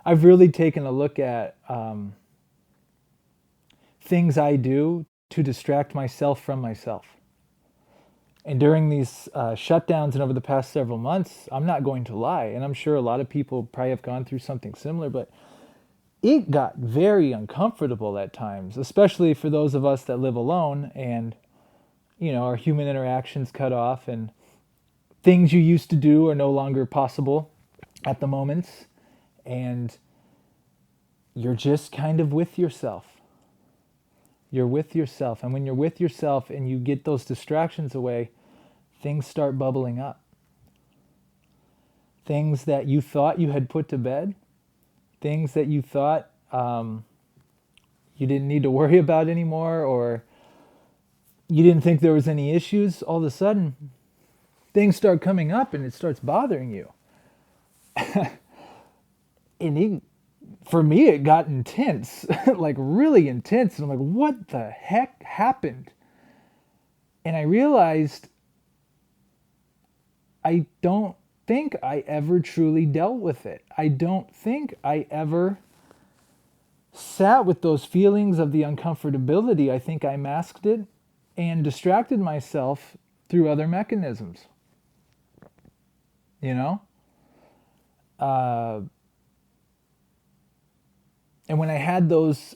I've really taken a look at things I do to distract myself from myself. And during these shutdowns and over the past several months, I'm not going to lie, and I'm sure a lot of people probably have gone through something similar, but it got very uncomfortable at times, especially for those of us that live alone and, our human interactions cut off and things you used to do are no longer possible at the moment. And you're just kind of with yourself. You're with yourself. And when you're with yourself and you get those distractions away, things start bubbling up. Things that you thought you had put to bed, things that you thought you didn't need to worry about anymore, or you didn't think there was any issues, all of a sudden things start coming up and it starts bothering you. And for me, it got intense, like really intense. And I'm like, what the heck happened? And I realized I don't think I ever truly dealt with it. I don't think I ever sat with those feelings of the uncomfortability. I think I masked it and distracted myself through other mechanisms. You know? And when I had those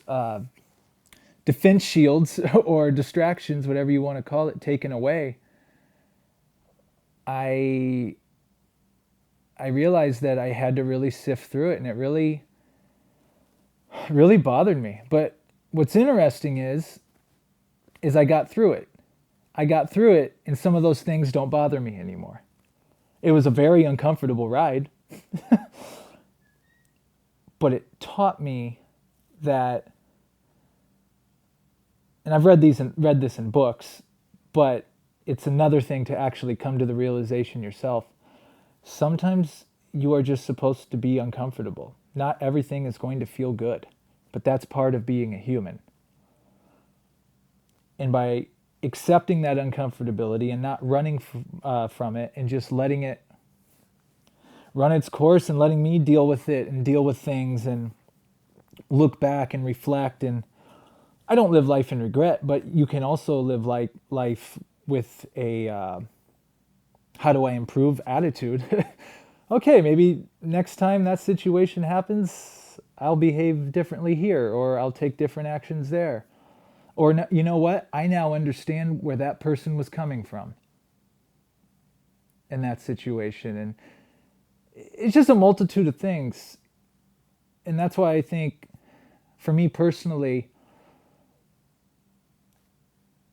defense shields or distractions, whatever you want to call it, taken away, I realized that I had to really sift through it, and it really bothered me. But what's interesting is I got through it. I got through it, and some of those things don't bother me anymore. It was a very uncomfortable ride, but it taught me that, and I've read this in books, but it's another thing to actually come to the realization yourself. Sometimes you are just supposed to be uncomfortable. Not everything is going to feel good, but that's part of being a human. And by accepting that uncomfortability and not running from it and just letting it run its course and letting me deal with it and deal with things and look back and reflect. And I don't live life in regret, but you can also live life with a how do I improve attitude. Okay, maybe next time that situation happens, I'll behave differently here, or I'll take different actions there. Or, you know what? I now understand where that person was coming from in that situation. And it's just a multitude of things. And that's why I think, for me personally,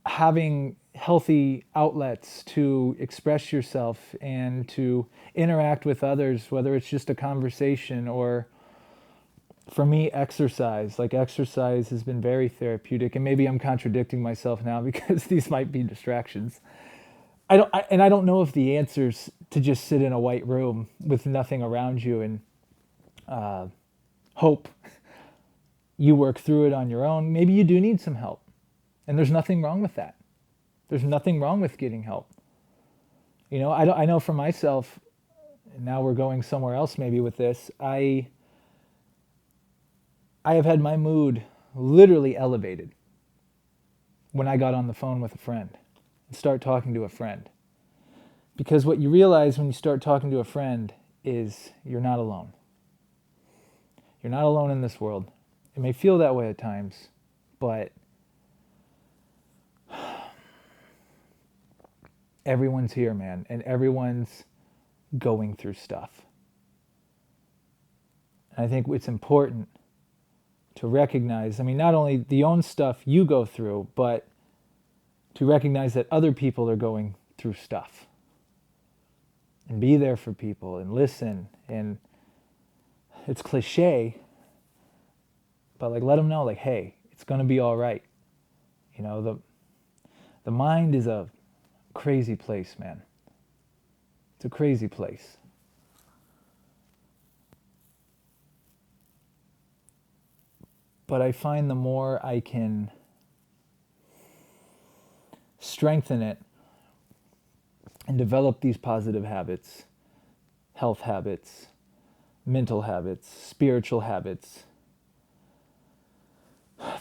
having healthy outlets to express yourself and to interact with others, whether it's just a conversation or, for me, exercise. Like, exercise has been very therapeutic, and maybe I'm contradicting myself now because these might be distractions. I don't know if the answer's to just sit in a white room with nothing around you and hope you work through it on your own. Maybe you do need some help, and there's nothing wrong with that. There's nothing wrong with getting help. I know for myself, and now we're going somewhere else maybe with this, I have had my mood literally elevated when I got on the phone with a friend and start talking to a friend. Because what you realize when you start talking to a friend is you're not alone. You're not alone in this world. It may feel that way at times, but everyone's here, man, and everyone's going through stuff. And I think it's important to recognize, not only the own stuff you go through, but to recognize that other people are going through stuff. And be there for people and listen. And it's cliche, but let them know, hey, it's going to be all right. The mind is a crazy place, man. It's a crazy place. But I find the more I can strengthen it and develop these positive habits, health habits, mental habits, spiritual habits.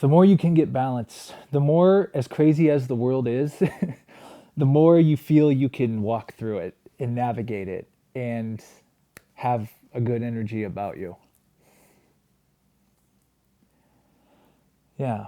The more you can get balanced, the more, as crazy as the world is, the more you feel you can walk through it and navigate it and have a good energy about you. Yeah.